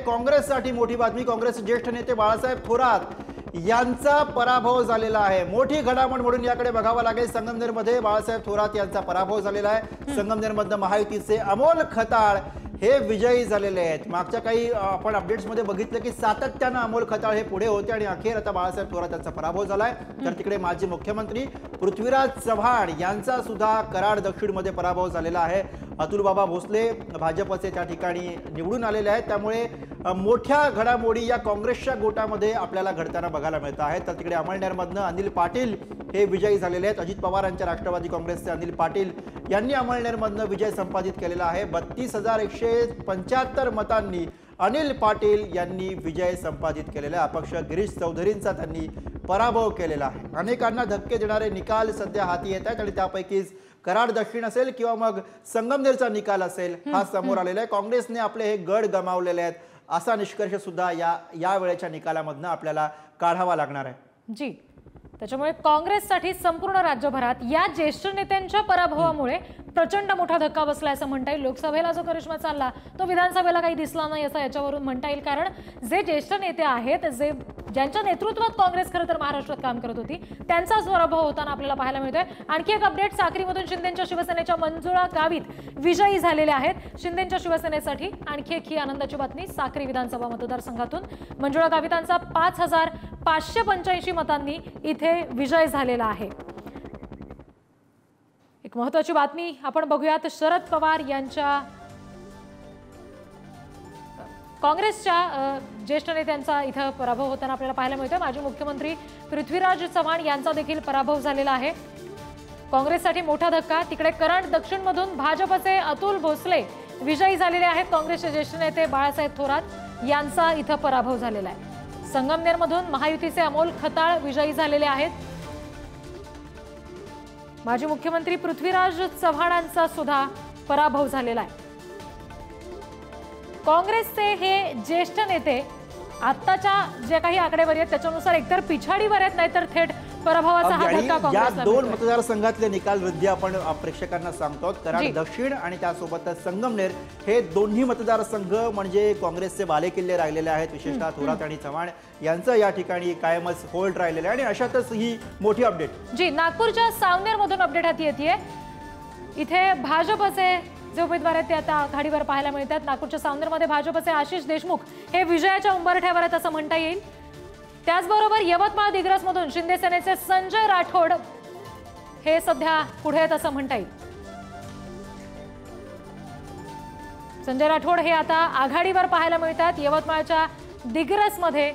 काँग्रेससाठी मोठी बातमी. काँग्रेसचे ज्येष्ठ नेते बाळासाहेब थोरात यांचा पराभव झालेला आहे. मोठी घडामोड म्हणून याकडे बघावं लागेल. संगमनेरमध्ये बाळासाहेब थोरात यांचा पराभव झालेला आहे. संगमनेरमधनं महायुतीचे अमोल खताळ हे विजयी झालेले आहेत. मागच्या काही आपण अपडेट्समध्ये बघितलं की सातत्यानं अमोल खताळ हे पुढे होते आणि अखेर आता बाळासाहेब थोरात यांचा पराभव झालाय. तर तिकडे माजी मुख्यमंत्री पृथ्वीराज चव्हाण यांचा सुद्धा कराड दक्षिणमध्ये पराभव झालेला आहे. अतुल बाबा भोसले भाजपचे त्या ठिकाणी निवडून आलेले आहेत. त्यामुळे मोठ्या घडामोडी या काँग्रेसच्या गोटामध्ये आपल्याला घडताना बघायला मिळत आहेत. तर तिकडे अमळनेरमधनं अनिल पाटील हे विजयी झालेले आहेत. अजित पवार यांच्या राष्ट्रवादी काँग्रेसचे अनिल पाटील यांनी अमळनेरमधनं विजय संपादित केलेला आहे. 32,175 मतांनी अनिल पाटील यांनी विजय संपादित केलेला आहे. अपक्ष गिरीश चौधरींचा त्यांनी पराभव केलेला आहे. अनेकांना धक्के देणारे निकाल सध्या हाती येत आहेत आणि त्यापैकीच कराड दक्षिण असेल किंवा मग संगमनेरचा निकाल असेल हा समोर आलेला आहे. काँग्रेसने आपले हे गड गमावलेले आहेत असा निष्कर्ष सुद्धा या वेळेच्या निकालामधनं आपल्याला काढावा लागणार आहे. जी, त्याच्यामुळे काँग्रेससाठी संपूर्ण राज्यभरात या ज्येष्ठ नेत्यांच्या पराभवामुळे प्रचंड मोठा धक्का बसला असं म्हणता येईल. लोकसभेला जो करिश्मा चालला तो विधानसभेला काही दिसला नाही असं याच्यावरून म्हणता येईल. कारण जे ज्येष्ठ नेते आहेत, ज्यांच्या नेतृत्वात काँग्रेस खरं तर महाराष्ट्रात काम करत होती, त्यांचाच पराभव होताना आपल्याला पाहायला मिळतोय. आणखी एक अपडेट, साक्रीमधून शिंदेच्या शिवसेनेच्या मंजुळा गावित विजयी झालेले आहेत. शिंदेच्या शिवसेनेसाठी आणखी एक ही आनंदाची बातमी. साक्री विधानसभा मतदारसंघातून मंजुळा गावितांचा 5,585 मतांनी इथे विजय झालेला आहे. एक महत्त्वाची बातमी आपण बघूयात. शरद पवार यांच्या काँग्रेसच्या ज्येष्ठ नेत्यांचा इथं पराभव होताना आपल्याला पाहायला मिळतोय. माजी मुख्यमंत्री पृथ्वीराज चव्हाण यांचा देखील पराभव झालेला आहे. काँग्रेससाठी मोठा धक्का. तिकडे कराड दक्षिणमधून भाजपचे अतुल भोसले विजयी झालेले आहेत. काँग्रेसचे ज्येष्ठ नेते बाळासाहेब थोरात यांचा इथं पराभव झालेला आहे. संगमनेरमधून महायुतीचे अमोल खताळ विजयी झालेले आहेत. माजी मुख्यमंत्री पृथ्वीराज चव्हाणांचा सुद्धा पराभव झालेला आहे. काँग्रेसचे हे ज्येष्ठ नेते आत्ताच्या जे काही आकडेवारी आहेत त्याच्यानुसार एकतर पिछाडीवर आहेत, नाहीतर थेट पराभवाचा हा धक्का काँग्रेसला. या दोन मतदारसंघातले निकाल वृद्धी आपण प्रेक्षकांना सांगतो. कराड दक्षिण आणि त्यासोबतच संगमनेर हे दोन्ही मतदारसंघ म्हणजे काँग्रेसचे बालेकिल्ले राहिलेले आहेत. विशेषतः थोरात आणि चव्हाण यांचं या ठिकाणी कायमच होल्ड राहिलेलं आहे. आणि अशातच ही मोठी अपडेट जी नागपूरच्या सावनेरमधून अपडेट हाती येते. इथे भाजपचे जे उमेदवार आहेत ते आता आघाडीवर पाहायला मिळतात. नागपूरच्या सावनेरमध्ये भाजपचे आशिष देशमुख हे विजयाच्या उंबरठ्यावर आहेत असं म्हणता येईल. त्याचबरोबर यवतमाळ दिग्रसमधून शिंदे सेनेचे संजय राठोड हे सध्या पुढे आहेत असं म्हणता येईल. संजय राठोड हे आता आघाडीवर पाहायला मिळतात. यवतमाळच्या दिग्रसमध्ये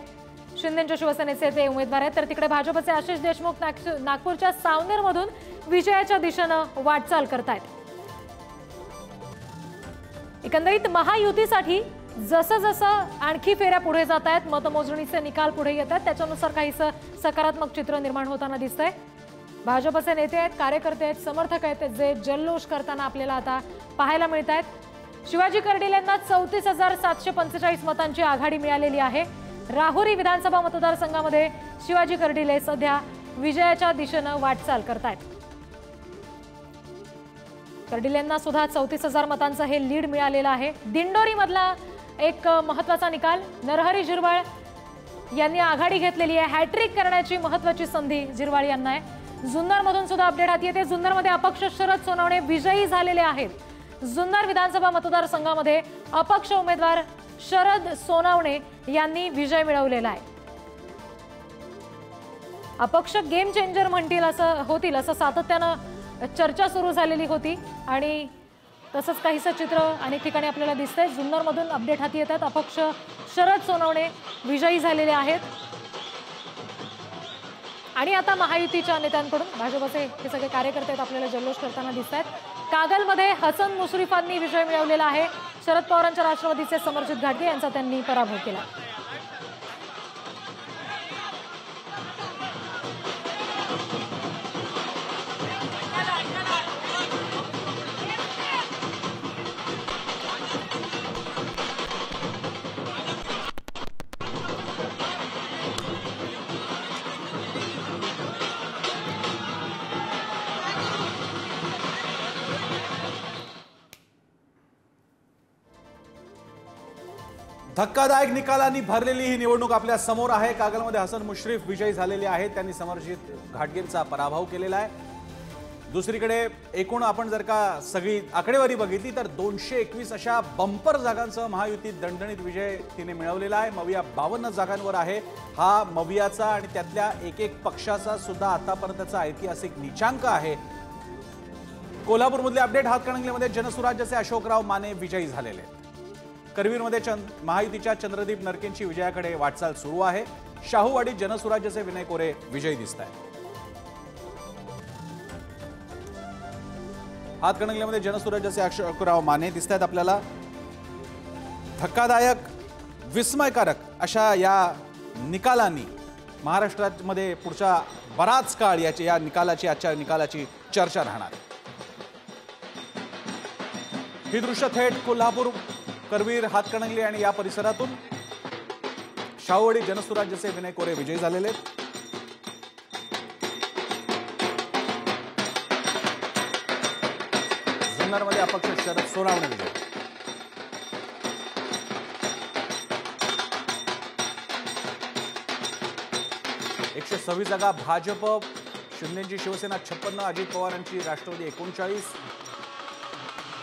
शिंदेच्या शिवसेनेचे ते उमेदवार आहेत. तर तिकडे भाजपचे आशिष देशमुख नागपूरच्या सावनेरमधून विजयाच्या दिशेनं वाटचाल करतायत. एकंदरीत महायुतीसाठी जसं जसं आणखी फेऱ्या पुढे जात आहेत, मतमोजणीचे निकाल पुढे येत आहेत, त्याच्यानुसार काहीसं सकारात्मक चित्र निर्माण होताना दिसतंय. भाजपचे नेते आहेत, कार्यकर्ते आहेत, समर्थक आहेत जे जल्लोष करताना आपल्याला आता पाहायला मिळत आहेत. शिवाजी कर्डिले यांना 34,745 मतांची आघाडी मिळालेली आहे. राहुरी विधानसभा मतदारसंघामध्ये शिवाजी कर्डिले सध्या विजयाच्या दिशेनं वाटचाल करतायत. कर्डिले यांना सुद्धा 34,000 मतांचं हे लीड मिळालेलं आहे. दिंडोरी मधला एक महत्त्वाचा निकाल, नरहरी झिरवाळ यांनी आघाडी घेतलेली आहे. हॅट्रिक करण्याची महत्त्वाची संधी झिरवाळ यांना आहे. जुन्नरमधून सुद्धा अपडेट हाती येते. जुन्नरमध्ये अपक्ष शरद सोनवणे विजयी झालेले आहेत. जुन्नर विधानसभा मतदारसंघामध्ये अपक्ष उमेदवार शरद सोनवणे यांनी विजय मिळवलेला आहे. अपक्ष गेम चेंजर म्हणतील असं होतील असं सातत्यानं चर्चा सुरू झालेली होती आणि तसंच काहीसं चित्र अनेक ठिकाणी आपल्याला दिसतंय. जुन्नरमधून अपडेट हाती येतात. अपक्ष शरद सोनवणे विजयी झालेले आहेत आणि आता महायुतीच्या नेत्यांकडून भाजपचे हे सगळे कार्यकर्ते आपल्याला जल्लोष करताना दिसत आहेत. कागलमध्ये हसन मुश्रीफांनी विजय मिळवलेला आहे. शरद पवारांच्या राष्ट्रवादीचे समर्जित घाटगे यांचा त्यांनी पराभव केला. धक्कादायक निकालांनी भरलेली ही निवडणूक आपल्या समोर आहे। कागलमध्ये हसन मुश्रीफ विजयी झालेले आहेत। त्यांनी समरजित घाटगेंचा पराभव केलेला आहे। दुसरीकडे एकूण आपण जर का सगळी आकडेवारी बघितली तर 221 अशा बंपर जागांसह महायुतीत दणदणीत विजय तिने मिळवलेला आहे। मविया 52 जागांवर आहे। हा मवियाचा आणि त्यातल्या एक पक्षाचा सुद्धा आतापर्यंतचा ऐतिहासिक नीचांक आहे। कोल्हापूरमधले अपडेट हातकणंगलेमध्ये जनसुराज्याचे अशोकराव माने विजयी झालेले आहेत। करवीरमध्ये महायुतीच्या चंद्रदीप नरकेंची विजयाकडे वाटचाल सुरू आहे। शाहूवाडीत जनसुराज्याचे विनय कोरे विजयी दिसत आहेत। हातकणंगलेमध्ये जनसुराज्याचे अशोकराव माने दिसत आहेत आपल्याला। धक्कादायक विस्मयकारक अशा या निकालांनी महाराष्ट्रामध्ये पुढचा बराच काळ या निकालाची चर्चा राहणार। ही दृश्य थेट कोल्हापूर करवीर हातकणंगले आणि या परिसरातून। शाहूवाडी जनसुराज्याचे विनय कोरे विजयी झालेले आहेत। जुन्नरमध्ये अपक्ष शरद सोनावणे विजय। एकशे 26 जागा भाजप, शिंदेची शिवसेना 56, अजित पवारांची राष्ट्रवादी 39।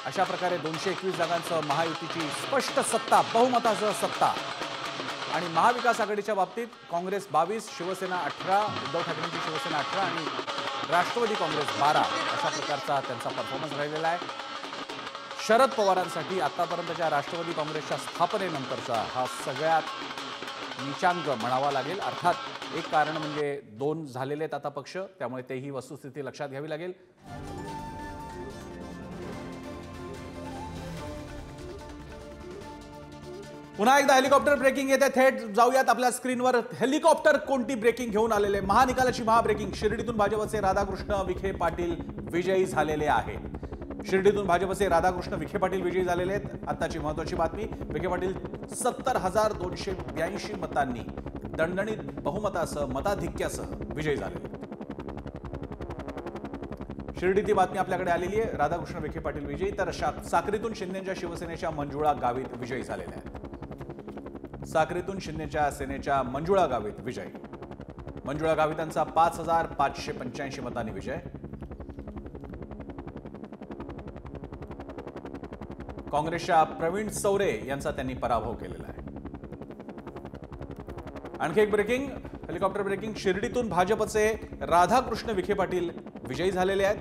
अशा प्रकारे 221 जागांसह महायुतीची स्पष्ट सत्ता, बहुमतासह सत्ता। आणि महाविकास आघाडीच्या बाबतीत काँग्रेस 22, शिवसेना 18, उद्धव ठाकरेंची शिवसेना 18 आणि राष्ट्रवादी काँग्रेस 12 अशा प्रकारचा त्यांचा परफॉर्मन्स राहिलेला आहे। शरद पवारांसाठी आतापर्यंतच्या राष्ट्रवादी काँग्रेसच्या स्थापनेनंतरचा हा सगळ्यात नीचांक म्हणावा लागेल। अर्थात एक कारण म्हणजे 2 झालेले आहेत आता पक्ष, त्यामुळे तेही वस्तुस्थिती लक्षात घ्यावी लागेल। पुन्हा एकदा हेलिकॉप्टर ब्रेकिंग येते। थेट जाऊयात आपल्या स्क्रीनवर। हेलिकॉप्टर कोणती ब्रेकिंग घेऊन आलेले? महानिकालाची महाब्रेकिंग। शिर्डीतून भाजपचे राधाकृष्ण विखे पाटील विजयी झालेले आहेत। शिर्डीतून भाजपचे राधाकृष्ण विखे पाटील विजयी झालेले आहेत। आताची महत्त्वाची बातमी, विखे पाटील 70,282 मतांनी दणदणीत बहुमतासह मताधिक्यासह विजयी झाले। शिर्डीची बातमी आपल्याकडे आलेली आहे। राधाकृष्ण विखे पाटील विजयी, तर साक्रीतून शिंदेच्या शिवसेनेच्या मंजुळा गावित विजयी झालेल्या आहेत। साक्रीतून शिंदेच्या सेनेच्या मंजुळा गावित विजय। मंजुळा गावितांचा 5,585 मतांनी विजय। काँग्रेसच्या प्रवीण सौरे यांचा त्यांनी पराभव केलेला आहे। आणखी एक ब्रेकिंग, हेलिकॉप्टर ब्रेकिंग। शिर्डीतून भाजपचे राधाकृष्ण विखे पाटील विजयी झालेले आहेत।